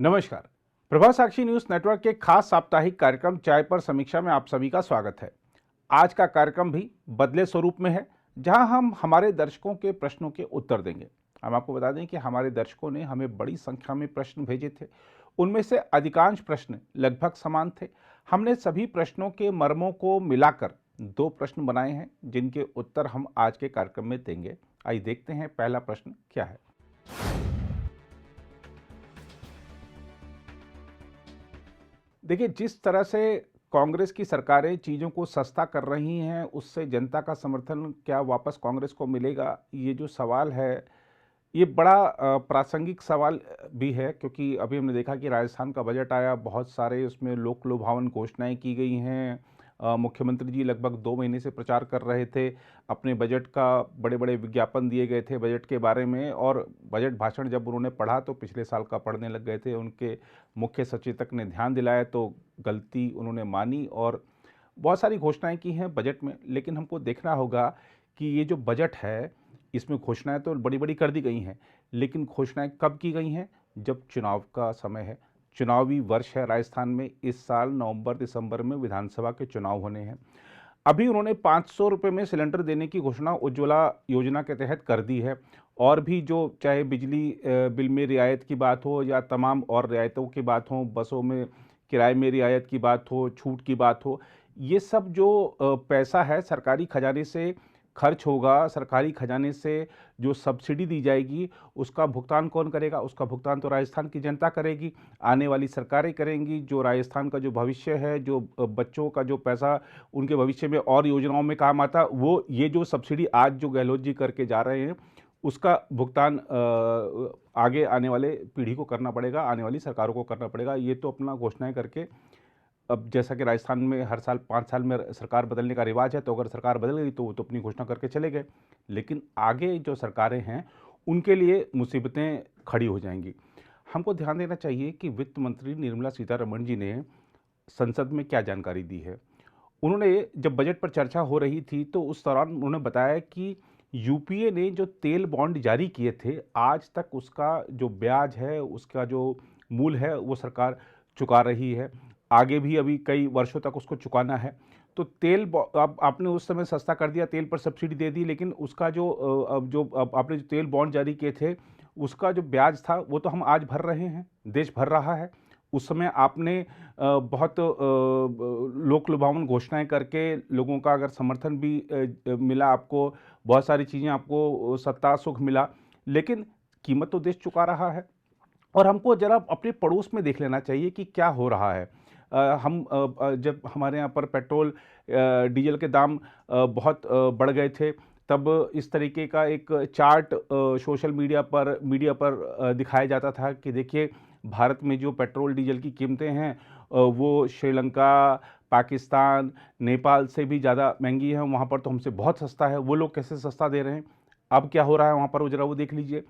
नमस्कार। प्रभात साक्षी news network के खास साप्ताहिक कार्यक्रम चाय पर समीक्षा में आप सभी का स्वागत है। आज का कार्यक्रम भी बदले स्वरूप में है, जहां हम हमारे दर्शकों के प्रश्नों के उत्तर देंगे। हम आपको बता दें कि हमारे दर्शकों ने हमें बड़ी संख्या में प्रश्न भेजे थे। उनमें से अधिकांश प्रश्न लगभग समान थे। हमने सभी प्रश्नों के मर्मों को मिलाकर 2 प्रश्न बनाए हैं, जिनके उत्तर हम आज के कार्यक्रम में देंगे। आइए देखते हैं पहला प्रश्न क्या है। देखिए, जिस तरह से कांग्रेस की सरकारें चीज़ों को सस्ता कर रही हैं, उससे जनता का समर्थन क्या वापस कांग्रेस को मिलेगा? ये जो सवाल है, ये बड़ा प्रासंगिक सवाल भी है, क्योंकि अभी हमने देखा कि राजस्थान का बजट आया, बहुत सारे उसमें लोक लुभावन घोषणाएँ की गई हैं। मुख्यमंत्री जी लगभग 2 महीने से प्रचार कर रहे थे, अपने बजट का बड़े-बड़े विज्ञापन दिए गए थे बजट के बारे में, और बजट भाषण जब उन्होंने पढ़ा तो पिछले साल का पढ़ने लग गए थे। उनके मुख्य सचेतक ने ध्यान दिलाया तो गलती उन्होंने मानी और बहुत सारी घोषणाएँ की हैं बजट में। लेकिन हमको देखना होगा कि ये जो बजट है, इसमें घोषणाएँ तो बड़ी-बड़ी कर दी गई हैं, लेकिन घोषणाएँ कब की गई हैं? जब चुनाव का समय है। चुनावी वर्ष है राजस्थान में, इस साल नवंबर-दिसंबर में विधानसभा के चुनाव होने हैं। अभी उन्होंने 500 रुपये में सिलेंडर देने की घोषणा उज्ज्वला योजना के तहत कर दी है, और भी जो चाहे बिजली बिल में रियायत की बात हो या तमाम और रियायतों की बात हो, बसों में किराए में रियायत की बात हो, छूट की बात हो, ये सब जो पैसा है सरकारी खजाने से खर्च होगा, सरकारी खजाने से जो सब्सिडी दी जाएगी, उसका भुगतान कौन करेगा? उसका भुगतान तो राजस्थान की जनता करेगी, आने वाली सरकारें करेंगी। जो राजस्थान का जो भविष्य है, जो बच्चों का जो पैसा उनके भविष्य में और योजनाओं में काम आता, वो ये जो सब्सिडी आज जो गहलोत जी करके जा रहे हैं, उसका भुगतान आगे आने वाले पीढ़ी को करना पड़ेगा, आने वाली सरकारों को करना पड़ेगा। ये तो अपना घोषणाएँ करके, अब जैसा कि राजस्थान में हर साल 5 साल में सरकार बदलने का रिवाज है, तो अगर सरकार बदल गई तो वो तो अपनी घोषणा करके चले गए। लेकिन आगे जो सरकारें हैं, उनके लिए मुसीबतें खड़ी हो जाएँगी। हमको ध्यान देना चाहिए कि वित्त मंत्री निर्मला सीतारमण जी ने संसद में क्या जानकारी दी है। उन्होंने जब बजट पर चर्चा हो रही थी, तो उस दौरान उन्होंने बताया कि यूपीए ने जो तेल बॉन्ड जारी किए थे, आज तक उसका जो ब्याज है, उसका जो मूल है, वो सरकार चुका रही है। आगे भी अभी कई वर्षों तक उसको चुकाना है। तो तेल अब आपने उस समय सस्ता कर दिया, तेल पर सब्सिडी दे दी, लेकिन उसका जो अब आपने जो तेल बॉन्ड जारी किए थे, उसका जो ब्याज था, वो तो हम आज भर रहे हैं, देश भर रहा है। उस समय आपने बहुत लोक लुभावन घोषणाएँ करके लोगों का अगर समर्थन भी मिला आपको, बहुत सारी चीज़ें आपको सत्ता सुख मिला, लेकिन कीमत तो देश चुका रहा है। और हमको ज़रा अपने पड़ोस में देख लेना चाहिए कि क्या हो रहा है। जब हमारे यहाँ पर पेट्रोल डीजल के दाम बहुत बढ़ गए थे, तब इस तरीके का एक चार्ट सोशल मीडिया पर दिखाया जाता था कि देखिए, भारत में जो पेट्रोल डीजल की कीमतें हैं, वो श्रीलंका, पाकिस्तान, नेपाल से भी ज़्यादा महंगी हैं। वहाँ पर तो हमसे बहुत सस्ता है। वो लोग कैसे सस्ता दे रहे हैं? अब क्या हो रहा है वहाँ पर, वो ज़रा वो देख लीजिए।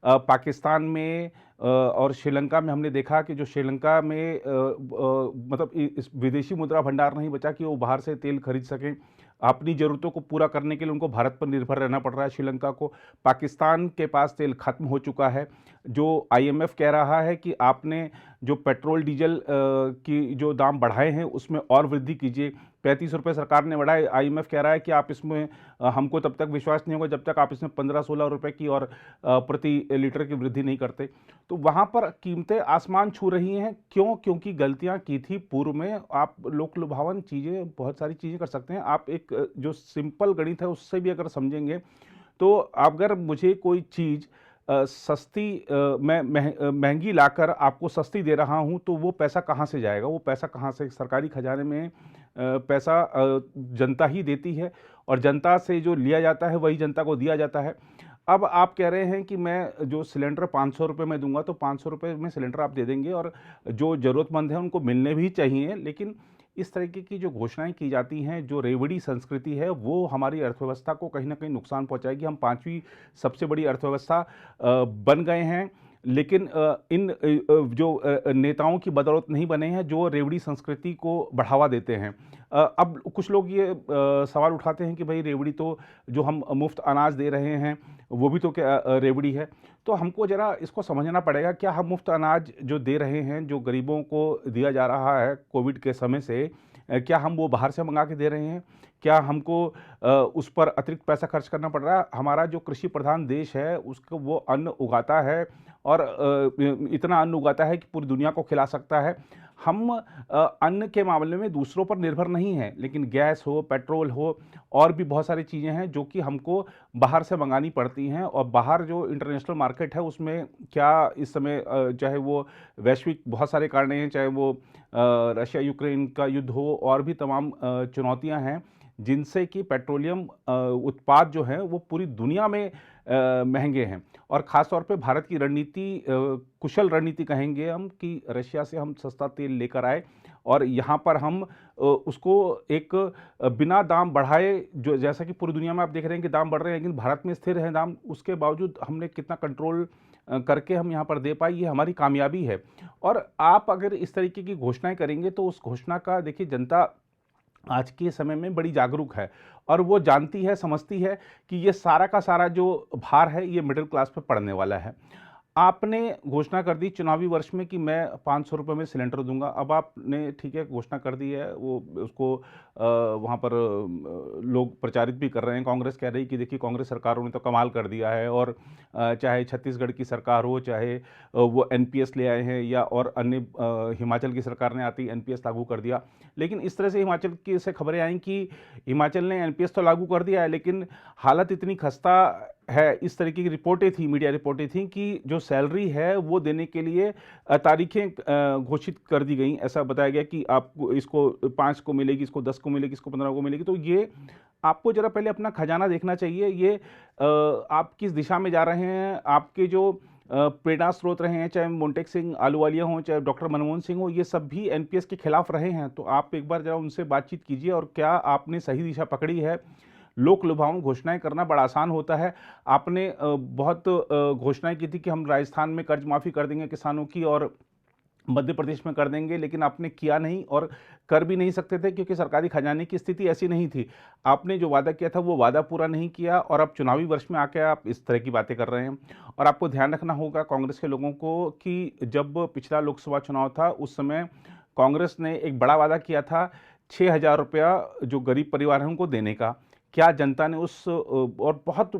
पाकिस्तान में और श्रीलंका में हमने देखा कि जो श्रीलंका में मतलब इस विदेशी मुद्रा भंडार नहीं बचा कि वो बाहर से तेल खरीद सकें। अपनी ज़रूरतों को पूरा करने के लिए उनको भारत पर निर्भर रहना पड़ रहा है श्रीलंका को। पाकिस्तान के पास तेल खत्म हो चुका है। जो आईएमएफ कह रहा है कि आपने जो पेट्रोल डीजल की जो दाम बढ़ाए हैं, उसमें और वृद्धि कीजिए। 35 रुपये सरकार ने बढ़ाए, आईएमएफ कह रहा है कि आप इसमें हमको तब तक विश्वास नहीं होगा जब तक आप इसमें 15-16 रुपये की और प्रति लीटर की वृद्धि नहीं करते। तो वहाँ पर कीमतें आसमान छू रही हैं। क्यों? क्योंकि गलतियाँ की थी पूर्व में। आप लोक लुभावन चीज़ें, बहुत सारी चीज़ें कर सकते हैं। आप एक जो सिंपल गणित है, उससे भी अगर समझेंगे, तो अगर मुझे कोई चीज़ सस्ती मैं महंगी लाकर आपको सस्ती दे रहा हूँ, तो वो पैसा कहाँ से जाएगा? वो पैसा कहाँ से? सरकारी खजाने में पैसा जनता ही देती है, और जनता से जो लिया जाता है वही जनता को दिया जाता है। अब आप कह रहे हैं कि मैं जो सिलेंडर 500 रुपये में दूंगा, तो 500 रुपये में सिलेंडर आप दे देंगे, और जो ज़रूरतमंद हैं उनको मिलने भी चाहिए। लेकिन इस तरीके की जो घोषणाएं की जाती हैं, जो रेवड़ी संस्कृति है, वो हमारी अर्थव्यवस्था को कहीं ना कहीं नुकसान पहुंचाएगी। हम 5वीं सबसे बड़ी अर्थव्यवस्था बन गए हैं, लेकिन इन जो नेताओं की बदौलत नहीं बने हैं जो रेवड़ी संस्कृति को बढ़ावा देते हैं। अब कुछ लोग ये सवाल उठाते हैं कि भाई रेवड़ी तो जो हम मुफ्त अनाज दे रहे हैं वो भी तो क्या रेवड़ी है। तो हमको ज़रा इसको समझना पड़ेगा, क्या हम मुफ्त अनाज जो दे रहे हैं, जो गरीबों को दिया जा रहा है कोविड के समय से, क्या हम वो बाहर से मंगा के दे रहे हैं? क्या हमको उस पर अतिरिक्त पैसा खर्च करना पड़ रहा है? हमारा जो कृषि प्रधान देश है उसको वो अन्न उगाता है और इतना अन्न उगाता है कि पूरी दुनिया को खिला सकता है। हम अन्न के मामले में दूसरों पर निर्भर नहीं हैं, लेकिन गैस हो, पेट्रोल हो और भी बहुत सारी चीज़ें हैं जो कि हमको बाहर से मंगानी पड़ती हैं। और बाहर जो इंटरनेशनल मार्केट है उसमें क्या इस समय चाहे वो वैश्विक बहुत सारे कारण हैं, चाहे वो रशिया यूक्रेन का युद्ध हो और भी तमाम चुनौतियां हैं जिनसे कि पेट्रोलियम उत्पाद जो हैं वो पूरी दुनिया में महंगे हैं। और ख़ास तौर पे भारत की रणनीति कुशल रणनीति कहेंगे हम कि रशिया से हम सस्ता तेल लेकर आए और यहाँ पर हम उसको एक बिना दाम बढ़ाए, जो जैसा कि पूरी दुनिया में आप देख रहे हैं कि दाम बढ़ रहे हैं लेकिन भारत में स्थिर है दाम, उसके बावजूद हमने कितना कंट्रोल करके हम यहाँ पर दे पाए, ये हमारी कामयाबी है। और आप अगर इस तरीके की घोषणाएं करेंगे तो उस घोषणा का देखिए जनता आज के समय में बड़ी जागरूक है और वो जानती है, समझती है कि ये सारा का सारा जो भार है ये मिडिल क्लास पे पड़ने वाला है। आपने घोषणा कर दी चुनावी वर्ष में कि मैं 500 रुपये में सिलेंडर दूंगा। अब आपने ठीक है घोषणा कर दी है, वो उसको वहाँ पर लोग प्रचारित भी कर रहे हैं। कांग्रेस कह रही कि देखिए कांग्रेस सरकारों ने तो कमाल कर दिया है और चाहे छत्तीसगढ़ की सरकार हो, चाहे वो एनपीएस ले आए हैं या और अन्य हिमाचल की सरकार ने आती एनपीएस लागू कर दिया। लेकिन इस तरह से हिमाचल की से खबरें आई कि हिमाचल ने एनपीएस तो लागू कर दिया है लेकिन हालत इतनी खस्ता है, इस तरीके की रिपोर्टें थी, मीडिया रिपोर्टें थी कि जो सैलरी है वो देने के लिए तारीखें घोषित कर दी गई। ऐसा बताया गया कि आपको इसको 5 को मिलेगी, इसको 10 को मिलेगी, इसको 15 को मिलेगी। तो ये आपको जरा पहले अपना खजाना देखना चाहिए, ये आप किस दिशा में जा रहे हैं। आपके जो प्रेरणा स्रोत रहे हैं, चाहे मोंटेक सिंह आलूवालिया हों, चाहे डॉक्टर मनमोहन सिंह हो, ये सब भी एनपीएस के खिलाफ रहे हैं। तो आप एक बार जरा उनसे बातचीत कीजिए और क्या आपने सही दिशा पकड़ी है। लोक लुभाऊं घोषणाएं करना बड़ा आसान होता है। आपने बहुत घोषणाएं की थी कि हम राजस्थान में कर्ज माफ़ी कर देंगे किसानों की और मध्य प्रदेश में कर देंगे, लेकिन आपने किया नहीं और कर भी नहीं सकते थे क्योंकि सरकारी खजाने की स्थिति ऐसी नहीं थी। आपने जो वादा किया था वो वादा पूरा नहीं किया और अब चुनावी वर्ष में आके आप इस तरह की बातें कर रहे हैं। और आपको ध्यान रखना होगा कांग्रेस के लोगों को कि जब पिछला लोकसभा चुनाव था उस समय कांग्रेस ने एक बड़ा वादा किया था 6,000 रुपया जो गरीब परिवार हैं उनको देने का। क्या जनता ने उस और बहुत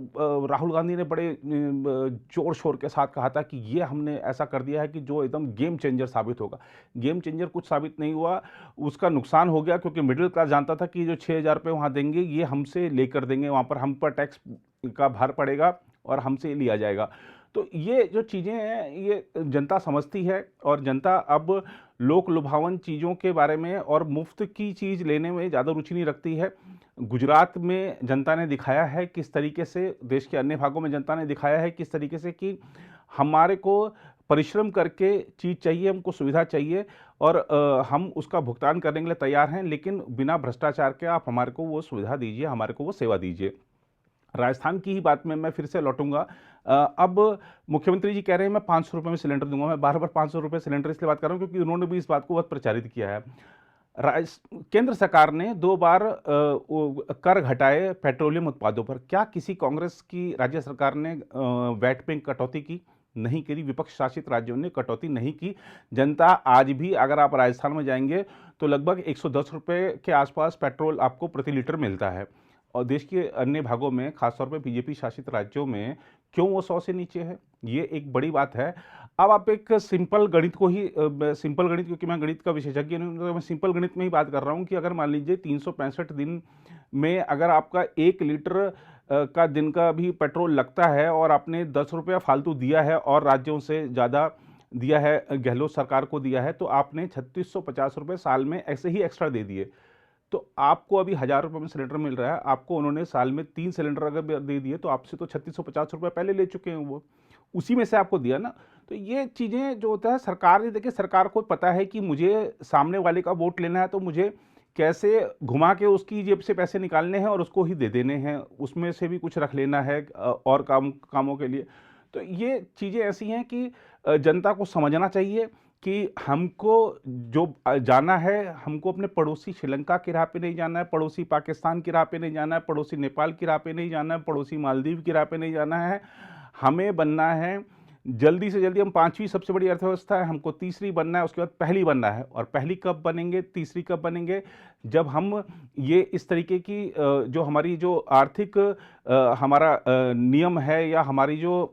राहुल गांधी ने बड़े जोर शोर के साथ कहा था कि ये हमने ऐसा कर दिया है कि जो एकदम गेम चेंजर साबित होगा। गेम चेंजर कुछ साबित नहीं हुआ, उसका नुकसान हो गया क्योंकि मिडिल क्लास जानता था कि जो 6,000 रुपये वहाँ देंगे ये हमसे लेकर देंगे, वहाँ पर हम पर टैक्स का भार पड़ेगा और हमसे लिया जाएगा। तो ये जो चीज़ें हैं ये जनता समझती है और जनता अब लोक लुभावन चीज़ों के बारे में और मुफ्त की चीज़ लेने में ज़्यादा रुचि नहीं रखती है। गुजरात में जनता ने दिखाया है किस तरीके से, देश के अन्य भागों में जनता ने दिखाया है किस तरीके से कि हमारे को परिश्रम करके चीज़ चाहिए, हमको सुविधा चाहिए और हम उसका भुगतान करने के लिए तैयार हैं, लेकिन बिना भ्रष्टाचार के आप हमारे को वो सुविधा दीजिए, हमारे को वो सेवा दीजिए। राजस्थान की ही बात में मैं फिर से लौटूंगा। अब मुख्यमंत्री जी कह रहे हैं मैं 500 रुपये में सिलेंडर दूंगा। मैं बार बार 500 रुपये सिलेंडर इसलिए बात कर रहा हूँ क्योंकि उन्होंने भी इस बात को बहुत प्रचारित किया है। केंद्र सरकार ने 2 बार कर घटाए पेट्रोलियम उत्पादों पर। क्या किसी कांग्रेस की राज्य सरकार ने वैट में कटौती की? नहीं करी। विपक्ष शासित राज्यों ने कटौती नहीं की। जनता आज भी, अगर आप राजस्थान में जाएंगे तो लगभग 110 रुपये के आसपास पेट्रोल आपको प्रति लीटर मिलता है और देश के अन्य भागों में, खासतौर पर बीजेपी शासित राज्यों में क्यों वो 100 से नीचे है, ये एक बड़ी बात है। अब आप एक सिंपल गणित को ही सिंपल गणित, क्योंकि मैं गणित का विशेषज्ञ नहीं हूं, तो मैं सिंपल गणित में ही बात कर रहा हूं कि अगर मान लीजिए 365 दिन में अगर आपका 1 लीटर का दिन का भी पेट्रोल लगता है और आपने 10 रुपया फालतू दिया है और राज्यों से ज़्यादा दिया है, गहलोत सरकार को दिया है, तो आपने 3650 रुपये साल में ऐसे ही एक्स्ट्रा दे दिए। तो आपको अभी 1,000 रुपये में सिलेंडर मिल रहा है, आपको उन्होंने साल में 3 सिलेंडर अगर दे दिए तो आपसे तो 3650 रुपये पहले ले चुके हैं, वो उसी में से आपको दिया ना। तो ये चीज़ें जो होता है सरकार ने, देखिए सरकार को पता है कि मुझे सामने वाले का वोट लेना है तो मुझे कैसे घुमा के उसकी जेब से पैसे निकालने हैं और उसको ही दे देने हैं, उसमें से भी कुछ रख लेना है और कामों के लिए। तो ये चीज़ें ऐसी हैं कि जनता को समझना चाहिए कि हमको जो जाना है, हमको अपने पड़ोसी श्रीलंका की राह पे नहीं जाना है, पड़ोसी पाकिस्तान की राह पे नहीं जाना है, पड़ोसी नेपाल की राह पे नहीं जाना है, पड़ोसी मालदीव की राह पे नहीं जाना है। हमें बनना है जल्दी से जल्दी, हम 5वीं सबसे बड़ी अर्थव्यवस्था है, हमको तीसरी बनना है, उसके बाद पहली बनना है। और पहली कब बनेंगे, तीसरी कब बनेंगे? जब हम ये इस तरीके की जो हमारी जो आर्थिक हमारा नियम है या हमारी जो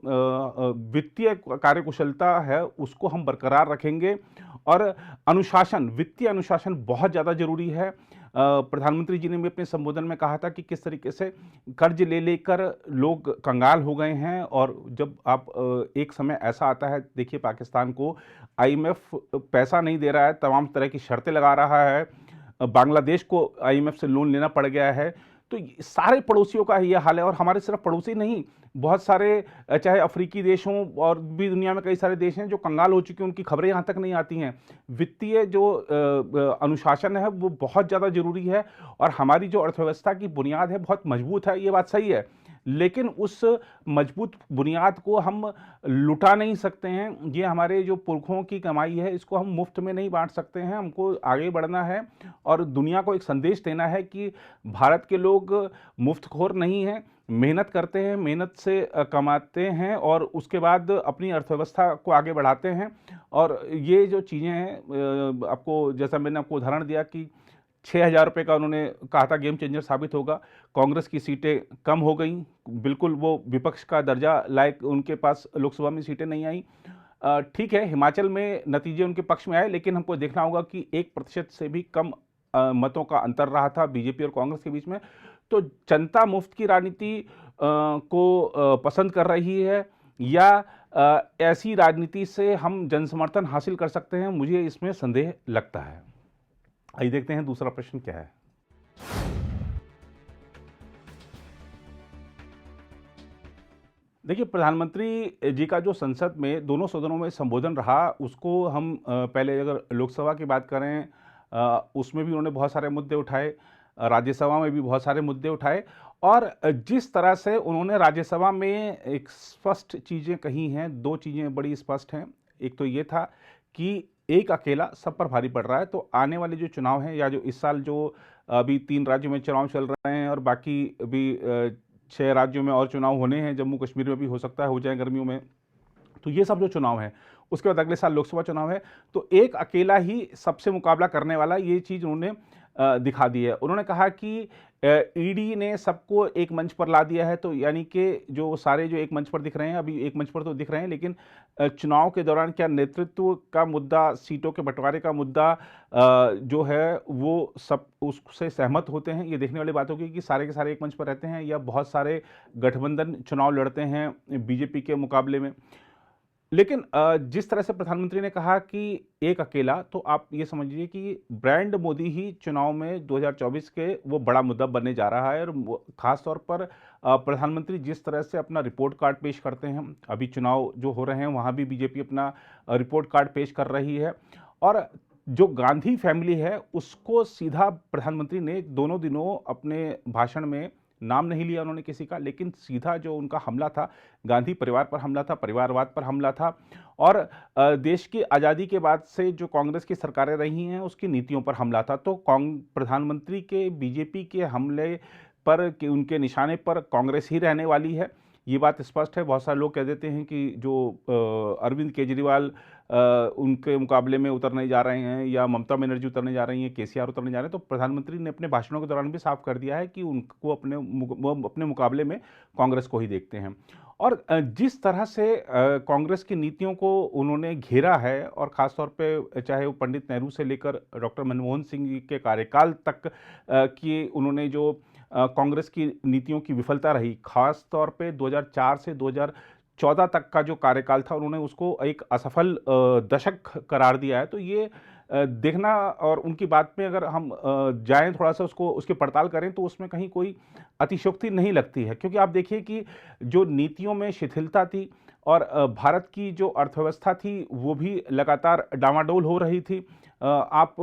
वित्तीय कार्यकुशलता है, उसको हम बरकरार रखेंगे। और अनुशासन, वित्तीय अनुशासन बहुत ज़्यादा ज़रूरी है। प्रधानमंत्री जी ने भी अपने संबोधन में कहा था कि किस तरीके से कर्ज ले लेकर लोग कंगाल हो गए हैं। और जब आप एक समय ऐसा आता है, देखिए पाकिस्तान को आईएमएफ पैसा नहीं दे रहा है, तमाम तरह की शर्तें लगा रहा है, बांग्लादेश को आईएमएफ से लोन लेना पड़ गया है। तो सारे पड़ोसियों का ये हाल है। और हमारे सिर्फ पड़ोसी नहीं, बहुत सारे चाहे अफ्रीकी देश हों और भी दुनिया में कई सारे देश हैं जो कंगाल हो चुके हैं, उनकी खबरें यहाँ तक नहीं आती हैं। वित्तीय जो अनुशासन है वो बहुत ज़्यादा ज़रूरी है। और हमारी जो अर्थव्यवस्था की बुनियाद है बहुत मजबूत है, ये बात सही है, लेकिन उस मजबूत बुनियाद को हम लुटा नहीं सकते हैं। ये हमारे जो पुरखों की कमाई है, इसको हम मुफ्त में नहीं बांट सकते हैं। हमको आगे बढ़ना है और दुनिया को एक संदेश देना है कि भारत के लोग मुफ्तखोर नहीं हैं, मेहनत करते हैं, मेहनत से कमाते हैं और उसके बाद अपनी अर्थव्यवस्था को आगे बढ़ाते हैं। और ये जो चीज़ें हैं, आपको जैसा मैंने आपको उदाहरण दिया कि 6,000 रुपये का उन्होंने कहा था गेम चेंजर साबित होगा। कांग्रेस की सीटें कम हो गई, बिल्कुल वो विपक्ष का दर्जा लायक उनके पास लोकसभा में सीटें नहीं आई। ठीक है, हिमाचल में नतीजे उनके पक्ष में आए, लेकिन हमको देखना होगा कि 1% से भी कम मतों का अंतर रहा था बीजेपी और कांग्रेस के बीच में। तो जनता मुफ्त की राजनीति को पसंद कर रही है या ऐसी राजनीति से हम जनसमर्थन हासिल कर सकते हैं, मुझे इसमें संदेह लगता है। आइए देखते हैं दूसरा प्रश्न क्या है। देखिए, प्रधानमंत्री जी का जो संसद में दोनों सदनों में संबोधन रहा, उसको हम पहले अगर लोकसभा की बात करें, उसमें भी उन्होंने बहुत सारे मुद्दे उठाए, राज्यसभा में भी बहुत सारे मुद्दे उठाए। और जिस तरह से उन्होंने राज्यसभा में एक स्पष्ट चीज़ें कही हैं, दो चीज़ें बड़ी स्पष्ट हैं। एक तो ये था कि एक अकेला सब पर भारी पड़ रहा है, तो आने वाले जो चुनाव हैं या जो इस साल जो अभी 3 राज्यों में चुनाव चल रहे हैं और बाकी अभी 6 राज्यों में और चुनाव होने हैं, जम्मू कश्मीर में भी हो सकता है हो जाए गर्मियों में, तो ये सब जो चुनाव हैं, उसके बाद अगले साल लोकसभा चुनाव है, तो एक अकेला ही सबसे मुकाबला करने वाला, ये चीज़ उन्होंने दिखा दी है। उन्होंने कहा कि ईडी ने सबको एक मंच पर ला दिया है, तो यानी कि जो सारे जो एक मंच पर दिख रहे हैं, अभी एक मंच पर तो दिख रहे हैं, लेकिन चुनाव के दौरान क्या नेतृत्व का मुद्दा, सीटों के बंटवारे का मुद्दा जो है वो सब उससे सहमत होते हैं, ये देखने वाली बात होगी कि सारे के सारे एक मंच पर रहते हैं या बहुत सारे गठबंधन चुनाव लड़ते हैं बीजेपी के मुकाबले में। लेकिन जिस तरह से प्रधानमंत्री ने कहा कि एक अकेला, तो आप ये समझिए कि ब्रांड मोदी ही चुनाव में 2024 के वो बड़ा मुद्दा बनने जा रहा है। और खास तौर पर प्रधानमंत्री जिस तरह से अपना रिपोर्ट कार्ड पेश करते हैं, अभी चुनाव जो हो रहे हैं वहाँ भी बीजेपी अपना रिपोर्ट कार्ड पेश कर रही है। और जो गांधी फैमिली है उसको सीधा प्रधानमंत्री ने दोनों दिनों अपने भाषण में, नाम नहीं लिया उन्होंने किसी का, लेकिन सीधा जो उनका हमला था गांधी परिवार पर हमला था, परिवारवाद पर हमला था। और देश की आज़ादी के बाद से जो कांग्रेस की सरकारें रही हैं उसकी नीतियों पर हमला था। तो प्रधानमंत्री के बीजेपी के हमले पर, कि उनके निशाने पर कांग्रेस ही रहने वाली है, ये बात स्पष्ट है। बहुत सारे लोग कह देते हैं कि जो अरविंद केजरीवाल उनके मुकाबले में उतरने जा रहे हैं या ममता बनर्जी उतरने जा रही हैं, केसीआर उतरने जा रहे हैं, तो प्रधानमंत्री ने अपने भाषणों के दौरान भी साफ कर दिया है कि उनको अपने मुकाबले में कांग्रेस को ही देखते हैं। और जिस तरह से कांग्रेस की नीतियों को उन्होंने घेरा है, और ख़ासतौर पे चाहे वो पंडित नेहरू से लेकर डॉक्टर मनमोहन सिंह जी के कार्यकाल तक की उन्होंने जो कांग्रेस की नीतियों की विफलता रही, खास तौर पे 2004 से 2014 तक का जो कार्यकाल था, उन्होंने उसको एक असफल दशक करार दिया है। तो ये देखना, और उनकी बात में अगर हम जाएं थोड़ा सा उसको उसकी पड़ताल करें, तो उसमें कहीं कोई अतिशयोक्ति नहीं लगती है। क्योंकि आप देखिए कि जो नीतियों में शिथिलता थी और भारत की जो अर्थव्यवस्था थी वो भी लगातार डामाडोल हो रही थी। आप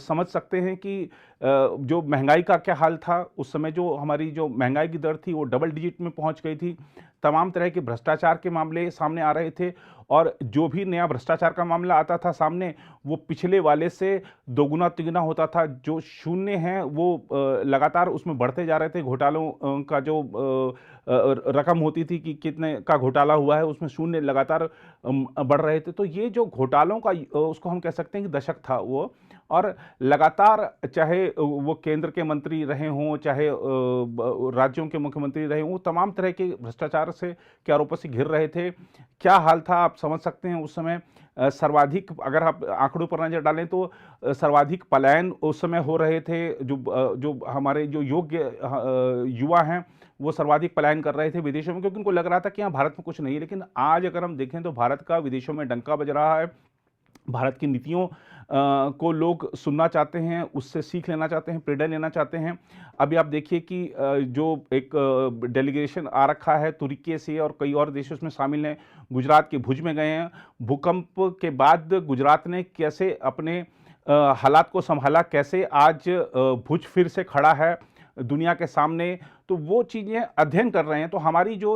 समझ सकते हैं कि जो महंगाई का क्या हाल था उस समय, जो हमारी जो महंगाई की दर थी वो डबल डिजिट में पहुंच गई थी। तमाम तरह के भ्रष्टाचार के मामले सामने आ रहे थे और जो भी नया भ्रष्टाचार का मामला आता था सामने, वो पिछले वाले से दोगुना तिगुना होता था। जो शून्य हैं वो लगातार उसमें बढ़ते जा रहे थे। घोटालों का जो रकम होती थी कि कितने का घोटाला हुआ है, उसमें शून्य लगातार बढ़ रहे थे। तो ये जो घोटालों का उसको हम कह सकते हैं कि दशक था वो, और लगातार चाहे वो केंद्र के मंत्री रहे हों, चाहे राज्यों के मुख्यमंत्री रहे हों, तमाम तरह के भ्रष्टाचार से के आरोपों से घिर रहे थे। क्या हाल था आप समझ सकते हैं उस समय। सर्वाधिक अगर आप आंकड़ों पर नजर डालें तो सर्वाधिक पलायन उस समय हो रहे थे। जो हमारे जो योग्य युवा हैं वो सर्वाधिक पलायन कर रहे थे विदेशों में, क्योंकि उनको लग रहा था कि यहाँ भारत में कुछ नहीं है। लेकिन आज अगर हम देखें तो भारत का विदेशों में डंका बज रहा है। भारत की नीतियों को लोग सुनना चाहते हैं, उससे सीख लेना चाहते हैं, प्रेरणा लेना चाहते हैं। अभी आप देखिए कि जो एक डेलीगेशन आ रखा है तुर्की से और कई और देशों में शामिल हैं, गुजरात के भुज में गए हैं। भूकंप के बाद गुजरात ने कैसे अपने हालात को संभाला, कैसे आज भुज फिर से खड़ा है दुनिया के सामने, तो वो चीज़ें अध्ययन कर रहे हैं। तो हमारी जो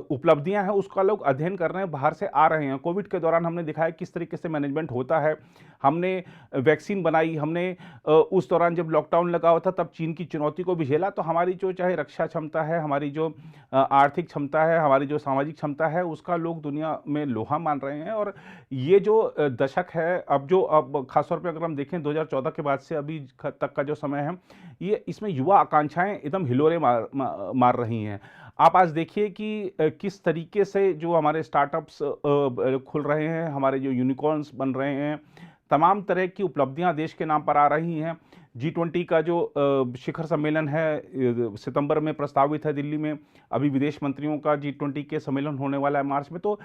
उपलब्धियां हैं उसका लोग अध्ययन कर रहे हैं, बाहर से आ रहे हैं। कोविड के दौरान हमने दिखाया किस तरीके से मैनेजमेंट होता है। हमने वैक्सीन बनाई, हमने उस दौरान जब लॉकडाउन लगा हुआ था तब चीन की चुनौती को भी झेला। तो हमारी जो चाहे रक्षा क्षमता है, हमारी जो आर्थिक क्षमता है, हमारी जो सामाजिक क्षमता है, उसका लोग दुनिया में लोहा मान रहे हैं। और ये जो दशक है, अब खासतौर पर अगर हम देखें 2014 के बाद से अभी तक का जो समय है, ये इसमें युवा आकांक्षाएं एकदम हिलोरे मार रही हैं। आप आज देखिए कि किस तरीके से जो हमारे स्टार्टअप्स खुल रहे हैं, हमारे जो यूनिकॉर्न्स बन रहे हैं, तमाम तरह की उपलब्धियां देश के नाम पर आ रही हैं। G20 का जो शिखर सम्मेलन है सितंबर में प्रस्तावित है दिल्ली में। अभी विदेश मंत्रियों का G20 के सम्मेलन होने वाला है मार्च में। तो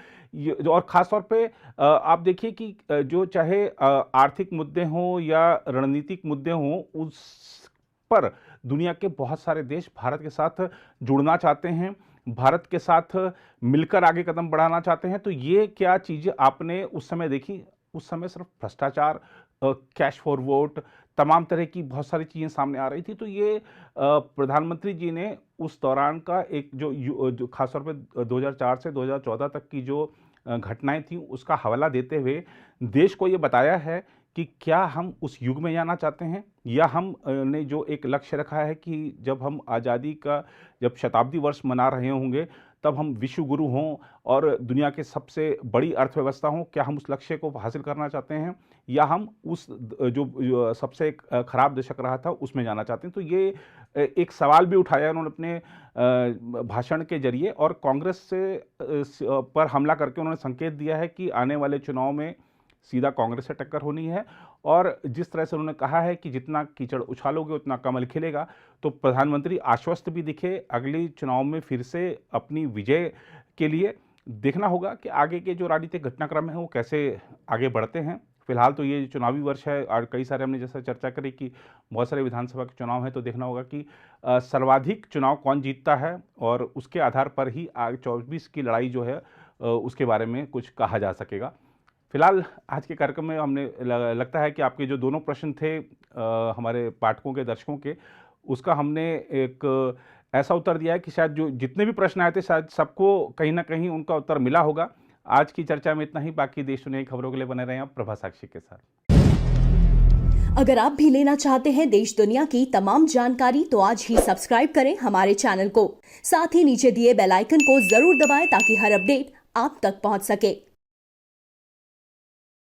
और ख़ासतौर पे आप देखिए कि जो चाहे आर्थिक मुद्दे हों या रणनीतिक मुद्दे हों, उस पर दुनिया के बहुत सारे देश भारत के साथ जुड़ना चाहते हैं, भारत के साथ मिलकर आगे कदम बढ़ाना चाहते हैं। तो ये क्या चीज़ें आपने उस समय देखी? उस समय सिर्फ भ्रष्टाचार, कैश फॉर वोट, तमाम तरह की बहुत सारी चीज़ें सामने आ रही थी। तो ये प्रधानमंत्री जी ने उस दौरान का एक जो खासतौर पे 2004 से 2014 तक की जो घटनाएं थी उसका हवाला देते हुए देश को ये बताया है कि क्या हम उस युग में जाना चाहते हैं, या हम ने जो एक लक्ष्य रखा है कि जब हम आज़ादी का जब शताब्दी वर्ष मना रहे होंगे तब हम विश्व गुरु हों और दुनिया के सबसे बड़ी अर्थव्यवस्था हों, क्या हम उस लक्ष्य को हासिल करना चाहते हैं, या हम उस जो सबसे खराब दशक रहा था उसमें जाना चाहते हैं। तो ये एक सवाल भी उठाया उन्होंने अपने भाषण के जरिए, और कांग्रेस से पर हमला करके उन्होंने संकेत दिया है कि आने वाले चुनाव में सीधा कांग्रेस से टक्कर होनी है। और जिस तरह से उन्होंने कहा है कि जितना कीचड़ उछालोगे उतना कमल खिलेगा, तो प्रधानमंत्री आश्वस्त भी दिखे। अगली चुनाव में फिर से अपनी विजय के लिए देखना होगा कि आगे के जो राजनीतिक घटनाक्रम है वो कैसे आगे बढ़ते हैं। फिलहाल तो ये चुनावी वर्ष है और कई सारे हमने जैसा चर्चा करी कि बहुत सारे विधानसभा के चुनाव हैं, तो देखना होगा कि सर्वाधिक चुनाव कौन जीतता है, और उसके आधार पर ही आगे 24 की लड़ाई जो है उसके बारे में कुछ कहा जा सकेगा। फिलहाल आज के कार्यक्रम में हमने लगता है कि आपके जो दोनों प्रश्न थे हमारे पाठकों के, दर्शकों के, उसका हमने एक ऐसा उत्तर दिया है कि शायद जो जितने भी प्रश्न आए थे शायद सबको कहीं ना कहीं उनका उत्तर मिला होगा। आज की चर्चा में इतना ही। बाकी देश दुनिया की खबरों के लिए बने रहें आप प्रभा साक्षी के साथ। अगर आप भी लेना चाहते हैं देश दुनिया की तमाम जानकारी तो आज ही सब्सक्राइब करें हमारे चैनल को। साथ ही नीचे दिए बेल आइकन को जरूर दबाएं ताकि हर अपडेट आप तक पहुंच सके।